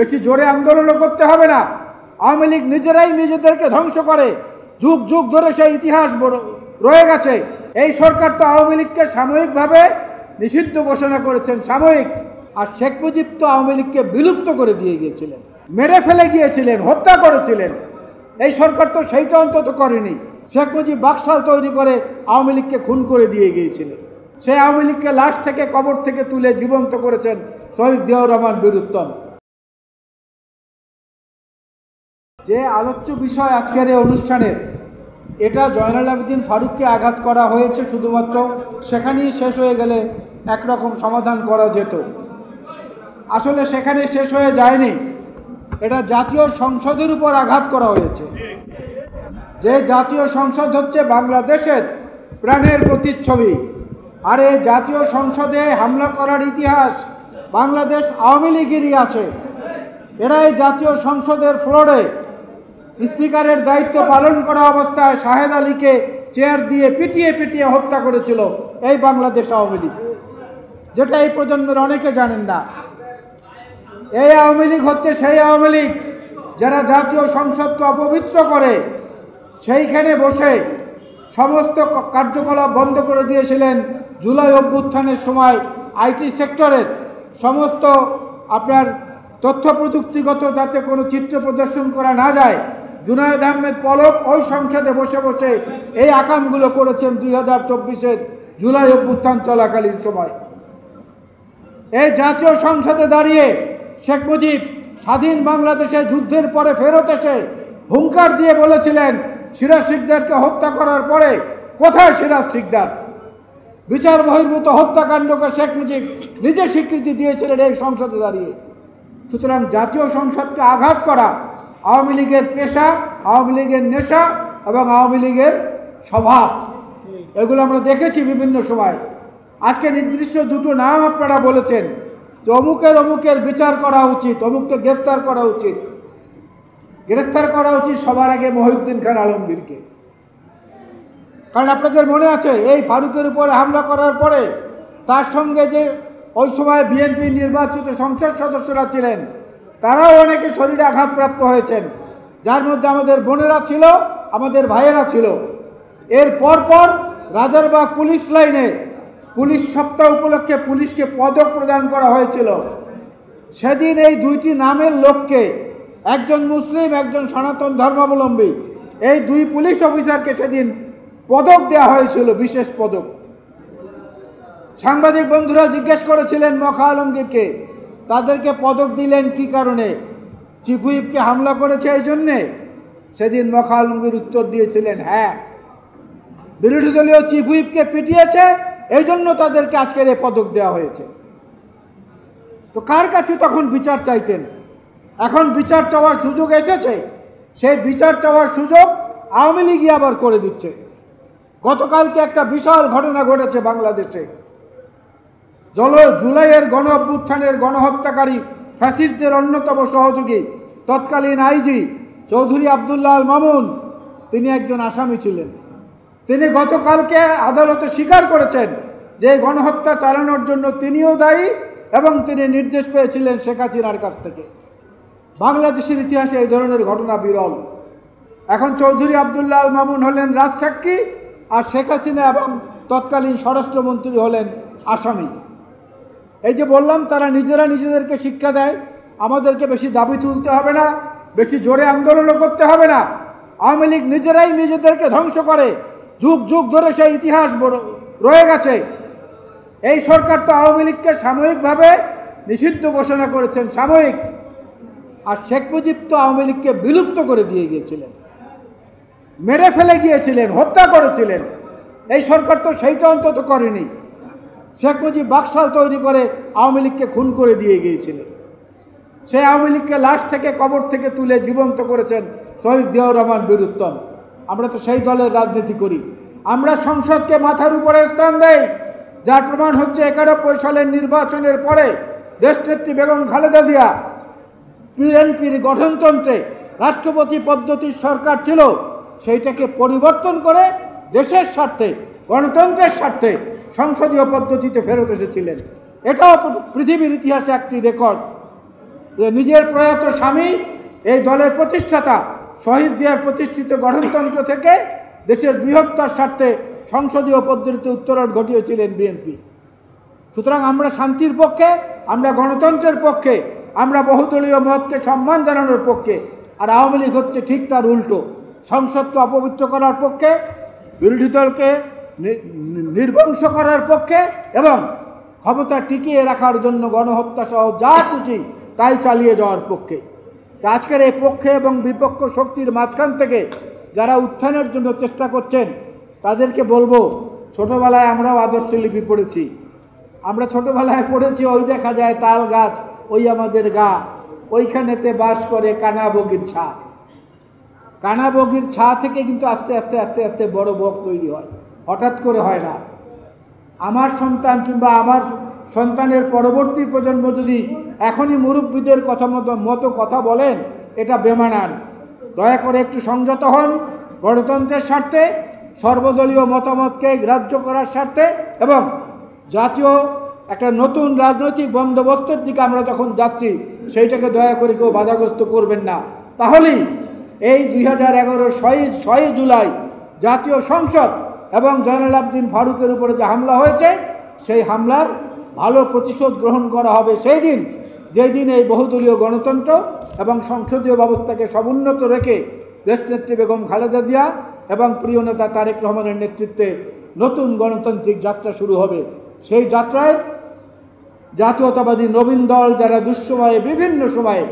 বেশি জোরে আন্দোলনও করতে হবে না। আওয়ামী লীগ নিজেরাই নিজেদেরকে ধ্বংস করে, যুগ যুগ ধরে সেই ইতিহাস রয়ে গেছে। এই সরকার তো আওয়ামী লীগকে সাময়িকভাবে নিষিদ্ধ ঘোষণা করেছেন, সাময়িক। আর শেখ মুজিব তো আওয়ামী লীগকে বিলুপ্ত করে দিয়ে গিয়েছিলেন, মেরে ফেলে গিয়েছিলেন, হত্যা করেছিলেন। এই সরকার তো সেইটা অন্তত করেনি। শেখ মুজিব বাকশাল তৈরি করে আওয়ামী লীগকে খুন করে দিয়ে গিয়েছিলেন। সেই আওয়ামী লীগকে লাশ থেকে, কবর থেকে তুলে জীবন্ত করেছেন শহীদ জিয়াউর রহমান বীরুত্তম। যে আলোচ্য বিষয় আজকের এই অনুষ্ঠানের, এটা জয়নাল আবেদিন ফারুককে আঘাত করা হয়েছে শুধুমাত্র, সেখানেই শেষ হয়ে গেলে একরকম সমাধান করা যেত। আসলে সেখানে শেষ হয়ে যায়নি, এটা জাতীয় সংসদের উপর আঘাত করা হয়েছে। যে জাতীয় সংসদ হচ্ছে বাংলাদেশের প্রাণের প্রতিচ্ছবি। আর এই জাতীয় সংসদে হামলা করার ইতিহাস বাংলাদেশ আওয়ামী লীগেরই আছে। এরা এই জাতীয় সংসদের ফ্লোরে স্পিকারের দায়িত্ব পালন করা অবস্থায় শাহেদ আলীকে চেয়ার দিয়ে পিটিয়ে পিটিয়ে হত্যা করেছিল এই বাংলাদেশ আওয়ামী লীগ, যেটা এই প্রজন্মের অনেকে জানেন না। এই আওয়ামী লীগ হচ্ছে সেই আওয়ামী লীগ যারা জাতীয় সংসদকে অপবিত্র করে সেইখানে বসে সমস্ত কার্যকলাপ বন্ধ করে দিয়েছিলেন। জুলাই অভ্যুত্থানের সময় আইটি সেক্টরের সমস্ত আপনার তথ্য প্রযুক্তিগত যাতে কোনো চিত্র প্রদর্শন করা না যায়, জুনায়েদ আহমেদ পলক ওই সংসদে বসে বসে এই আকামগুলো করেছেন 2024-এর জুলাই অভ্যুত্থান চলাকালীন সময়। এই জাতীয় সংসদে দাঁড়িয়ে শেখ মুজিব স্বাধীন বাংলাদেশে যুদ্ধের পরে ফেরত এসে হুঙ্কার দিয়ে বলেছিলেন, সিরাজ শিকদারকে হত্যা করার পরে কোথায় সিরাজ শিকদার? বিচার বহির্ভূত হত্যাকাণ্ডকে শেখ মুজিব নিজে স্বীকৃতি দিয়েছিলেন এই সংসদে দাঁড়িয়ে। সুতরাং জাতীয় সংসদকে আঘাত করা আওয়ামী লীগের পেশা, আওয়ামী লীগের নেশা এবং আওয়ামী লীগের স্বভাব। এগুলো আমরা দেখেছি বিভিন্ন সময়। আজকে নির্দিষ্ট দুটো নাম আপনারা বলেছেন যে অমুকের বিচার করা উচিত, অমুককে গ্রেফতার করা উচিত। গ্রেফতার করা উচিত সবার আগে মহিউদ্দিন খান আলমগীরকে। কারণ আপনাদের মনে আছে এই ফারুকের উপরে হামলা করার পরে তার সঙ্গে যে ওই সময় বিএনপি নির্বাচিত সংসদ সদস্যরা ছিলেন, তারাও অনেকে শরীরে আঘাতপ্রাপ্ত হয়েছেন, যার মধ্যে আমাদের বোনেরা ছিল, আমাদের ভাইয়েরা ছিল। এর পরপর রাজারবাগ পুলিশ লাইনে পুলিশ সপ্তাহ উপলক্ষে পুলিশকে পদক প্রদান করা হয়েছিল। সেদিন এই দুইটি নামের লোককে, একজন মুসলিম, একজন সনাতন ধর্মাবলম্বী, এই দুই পুলিশ অফিসারকে সেদিন পদক দেওয়া হয়েছিল, বিশেষ পদক। সাংবাদিক বন্ধুরা জিজ্ঞেস করেছিলেন মখা আলমগীরকে, তাদেরকে পদক দিলেন কি কারণে? চিফ হুইপকে হামলা করেছে এই জন্যে? সেদিন মখা আলমগীর উত্তর দিয়েছিলেন, হ্যাঁ, বিরোধী দলীয় চিফ হুইপকে পিটিয়েছে, এই জন্য তাদেরকে আজকের এই পদক দেওয়া হয়েছে। তো কার কাছে তখন বিচার চাইতেন? এখন বিচার চাওয়ার সুযোগ এসেছে, সেই বিচার চাওয়ার সুযোগ আওয়ামী লীগই আবার করে দিচ্ছে। গতকালকে একটা বিশাল ঘটনা ঘটেছে বাংলাদেশে। জুলাইয়ের গণ অভ্যুত্থানের গণহত্যাকারী ফ্যাসিস্টদের অন্যতম সহযোগী তৎকালীন আইজি চৌধুরী আবদুল্লাহ আল মামুন, তিনি একজন আসামি ছিলেন। তিনি গতকালকে আদালতে স্বীকার করেছেন যে গণহত্যা চালানোর জন্য তিনিও দায়ী এবং তিনি নির্দেশ পেয়েছিলেন শেখ হাসিনার কাছ থেকে। বাংলাদেশের ইতিহাসে এই ধরনের ঘটনা বিরল। এখন চৌধুরী আবদুল্লাহ আল মামুন হলেন রাজসাক্ষী, আর শেখ হাসিনা এবং তৎকালীন স্বরাষ্ট্রমন্ত্রী হলেন আসামি। এই যে বললাম, তারা নিজেরা নিজেদেরকে শিক্ষা দেয়, আমাদেরকে বেশি দাবি তুলতে হবে না, বেশি জোরে আন্দোলনও করতে হবে না। আওয়ামী লীগ নিজেরাই নিজেদেরকে ধ্বংস করে, যুগ যুগ ধরে সেই ইতিহাস রয়ে গেছে। এই সরকার তো আওয়ামী লীগকে সাময়িকভাবে নিষিদ্ধ ঘোষণা করেছেন, সাময়িক। আর শেখ মুজিব তো আওয়ামী লীগকে বিলুপ্ত করে দিয়ে গিয়েছিলেন, মেরে ফেলে গিয়েছিলেন, হত্যা করেছিলেন। এই সরকার তো সেইটা অন্তত করেনি। শেখ মুজিব বাকশাল তৈরি করে আওয়ামী লীগকে খুন করে দিয়ে গিয়েছিলেন। সেই আওয়ামী লীগকে লাশ থেকে, কবর থেকে তুলে জীবন্ত করেছেন শহীদ জিয়াউর রহমান বীরুত্তম। আমরা তো সেই দলের রাজনীতি করি। আমরা সংসদকে মাথার উপরে স্থান দেই, যার প্রমাণ হচ্ছে 91 সালের নির্বাচনের পরে দেশনেত্রী বেগম খালেদা জিয়া বিএনপির গঠনতন্ত্রে রাষ্ট্রপতি পদ্ধতির সরকার ছিল, সেইটাকে পরিবর্তন করে দেশের স্বার্থে, গণতন্ত্রের স্বার্থে সংসদীয় পদ্ধতিতে ফেরত এসেছিলেন। এটাও পৃথিবীর ইতিহাসে একটি রেকর্ড। যে নিজের প্রয়াত স্বামী এই দলের প্রতিষ্ঠাতা শহীদ জিয়ার প্রতিষ্ঠিত গঠনতন্ত্র থেকে দেশের বৃহত্তর স্বার্থে সংসদীয় পদ্ধতিতে উত্তরণ ঘটিয়েছিলেন বিএনপি। সুতরাং আমরা শান্তির পক্ষে, আমরা গণতন্ত্রের পক্ষে, আমরা বহুদলীয় মতকে সম্মান জানানোর পক্ষে। আর আওয়ামী লীগ হচ্ছে ঠিক তার উল্টো, সংসদকে অপবিত্র করার পক্ষে, বিরোধী দলকে নির্বংশ করার পক্ষে এবং ক্ষমতা টিকিয়ে রাখার জন্য গণহত্যা সহ যা খুশি তাই চালিয়ে যাওয়ার পক্ষে। আজকের এই পক্ষে এবং বিপক্ষ শক্তির মাঝখান থেকে যারা উত্থানের জন্য চেষ্টা করছেন তাদেরকে বলবো, ছোটোবেলায় আমরাও আদর্শ লিপি পড়েছি। আমরা ছোটোবেলায় পড়েছি, ওই দেখা যায় তাল গাছ ওই আমাদের গা, ওইখানেতে বাস করে কানা বগির ছা। কানা বগির ছা থেকে কিন্তু আস্তে আস্তে আস্তে আস্তে বড় বক তৈরি হয়, হঠাৎ করে হয় না। আমার সন্তান কিংবা আমার সন্তানের পরবর্তী প্রজন্ম যদি এখনই মুরব্বীদের মতো কথা বলেন, এটা বেমানান। দয়া করে একটু সংযত হন, গণতন্ত্রের স্বার্থে, সর্বদলীয় মতামতকে গ্রাহ্য করার স্বার্থে এবং জাতীয় একটা নতুন রাজনৈতিক বন্দোবস্তের দিকে আমরা যখন যাচ্ছি, সেইটাকে দয়া করে কেউ বাধাগ্রস্ত করবেন না। তাহলেই এই 2011 6 জুলাই জাতীয় সংসদ এবং জয়নুল আবেদিন ফারুকের উপরে যে হামলা হয়েছে, সেই হামলার ভালো প্রতিশোধ গ্রহণ করা হবে সেই দিন, যেই দিন এই বহুদলীয় গণতন্ত্র এবং সংসদীয় ব্যবস্থাকে সমুন্নত রেখে দেশনেত্রী বেগম খালেদা জিয়া এবং প্রিয় নেতা তারেক রহমানের নেতৃত্বে নতুন গণতান্ত্রিক যাত্রা শুরু হবে। সেই যাত্রায় জাতীয়তাবাদী নবীন দল যারা দুঃসময়ে বিভিন্ন সময়ে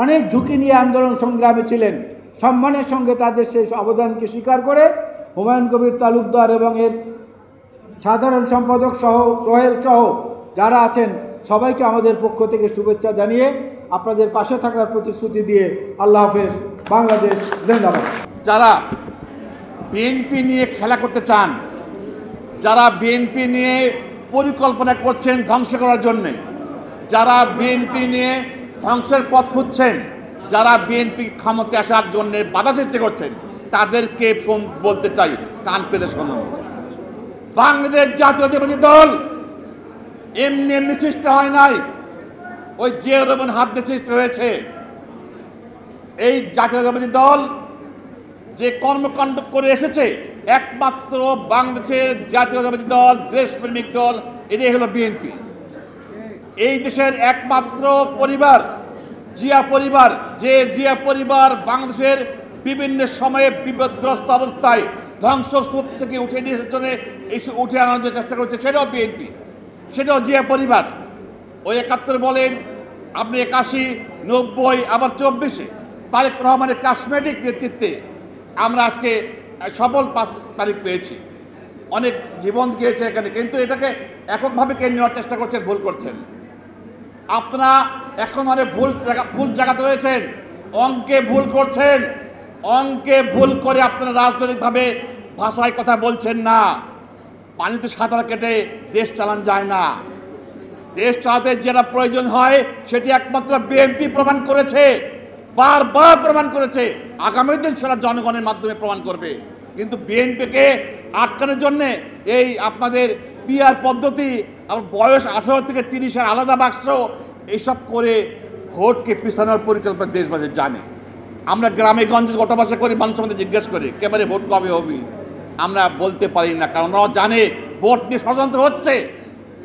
অনেক ঝুঁকি নিয়ে আন্দোলন সংগ্রামে ছিলেন, সম্মানের সঙ্গে তাদের সেই অবদানকে স্বীকার করে হুমায়ুন কবির তালুকদার এবং এর সাধারণ সম্পাদক সহ সোহেল সহ যারা আছেন সবাইকে আমাদের পক্ষ থেকে শুভেচ্ছা জানিয়ে আপনাদের পাশে থাকার প্রতিশ্রুতি দিয়ে আল্লাহ হাফেজ। বাংলাদেশ জিন্দাবাদ। যারা বিএনপি নিয়ে খেলা করতে চান, যারা বিএনপি নিয়ে পরিকল্পনা করছেন ধ্বংস করার জন্যে, যারা বিএনপি নিয়ে ধ্বংসের পথ খুঁজছেন, যারা বিএনপি ক্ষমতায় আসার জন্য বাধা সৃষ্টি করছেন, তাদেরকে বলতে চাই, কান পেতে শুনুন। বাংলাদেশ জাতীয়তাবাদী দল এমনি এমনি সৃষ্টি হয় নাই, ওই জিয়াউর রহমান হাত দিয়ে সৃষ্টি হয়েছে। এই জাতীয়তাবাদী দল যে কর্মকাণ্ড করে এসেছে, একমাত্র বাংলাদেশের জাতীয়তাবাদী দল, দেশপ্রেমিক দল, এটাই হলো বিএনপি। এই দেশের একমাত্র পরিবার জিয়া পরিবার, যে জিয়া পরিবার বাংলাদেশের বিভিন্ন সময়ে বিপদগ্রস্ত অবস্থায় ধ্বংসস্তূপ থেকে উঠে আনার যে চেষ্টা করছে, সেটাও বিএনপি, সেটাও জিয়া পরিবার। ওই 71 বলেন, আপনি 81, 90, আবার 24-এ তারেক রহমানের কাশ্মীরিক নেতৃত্বে আমরা আজকে সফল 5 তারিখ পেয়েছি। অনেক জীবন গিয়েছে এখানে, কিন্তু এটাকে এককভাবে কে নেওয়ার চেষ্টা করছেন, ভুল করছেন। আপনারা এখন অনেক ভুল জায়গাতে রয়েছেন, অঙ্কে ভুল করছেন। অঙ্কে ভুল করে আপনারা রাজনৈতিকভাবে ভাষায় কথা বলছেন না। পানিতে সাঁতার কেটে দেশ চালান যায় না। দেশ চালাতে যেটা প্রয়োজন হয় সেটি একমাত্র বিএনপি প্রমাণ করেছে, বারবার প্রমাণ করেছে। আগামী দিন সেটা জনগণের মাধ্যমে প্রমাণ করবে। কিন্তু বিএনপিকে আটকানোর জন্য এই আপনাদের পিআর পদ্ধতি, আবার বয়স 18 থেকে 30-এর আলাদা বাক্স, এইসব করে ভোটকে পিছানোর পরিকল্পনা দেশবাসী জানে। আমরা গ্রামে গঞ্জে গোটা বাসা করি, মানুষের মধ্যে জিজ্ঞেস করি একেবারে ভোট কবে হবে, আমরা বলতে পারি না, কারণ ওরা জানে ভোট নিয়ে ষড়যন্ত্র হচ্ছে।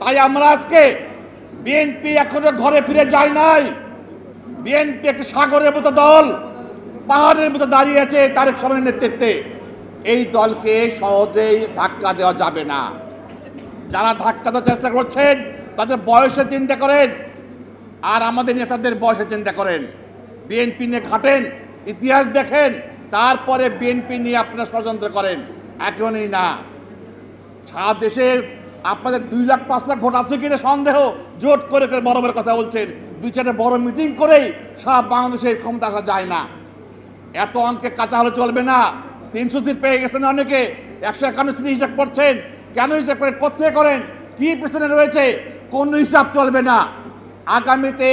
তাই আমরা আজকে বিএনপি এখনো ঘরে ফিরে যায় নাই। বিএনপি একটি সাগরের মতো দল, পাহাড়ের মতো দাঁড়িয়ে আছে তারেক রহমানের নেতৃত্বে। এই দলকে সহজেই ধাক্কা দেওয়া যাবে না। যারা ধাক্কা দেওয়ার চেষ্টা করছেন তাদের বয়সে চিন্তা করেন, আর আমাদের নেতাদের বয়সে চিন্তা করেন। বিএনপি নিয়ে ঘাটেন, ইতিহাস দেখেন, তারপরে বিএনপি নিয়ে আপনারা ষড়যন্ত্র করেন। এখনই না। সারা দেশে আপনাদের 2 লাখ 5 লাখ ভোট আছে কিনা সন্দেহ, জোট করে করে বড় বড় কথা বলছেন। 2-4টা বড় মিটিং করেই সারা বাংলাদেশের ক্ষমতা আসা যায় না। এত অঙ্কে কাঁচা হলে চলবে না। 300 সিট পেয়ে গেছেন অনেকে, 151 সিট হিসাব করছেন। কেন হিসাব করেন, কোথায় করেন, কি পেছনে রয়েছে, কোন হিসাব চলবে না। আগামীতে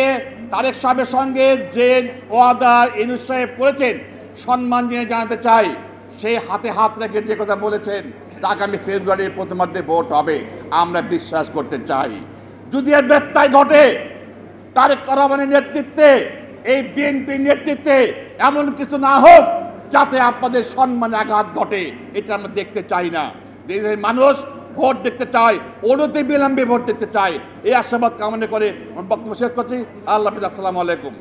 তারেক সাহেবের সঙ্গে যে ওয়াদা ইউনূস সাহেব করেছেন, সম্মান দিয়ে জানাতে চাই, সে হাতে হাত রেখে যে কথা বলেছেন আগামী ফেব্রুয়ারির প্রথমার্ধে ভোট হবে, আমরা বিশ্বাস করতে চাই। যদি এর ব্যত্যয় ঘটে, তারেক রহমানের নেতৃত্বে, এই বিএনপি নেতৃত্বে এমন কিছু না হোক যাতে আপনাদের সম্মানে আঘাত ঘটে। এটা আমরা দেখতে চাই না। দেশের মানুষ ভোট দেখতে চায়, অনতি বিলম্বে ভোট দেখতে চায়। এই আশাবাদ কামনা করে বক্তব্য শেষ করছি। আল্লাহ হাফেজ। আসসালামু আলাইকুম।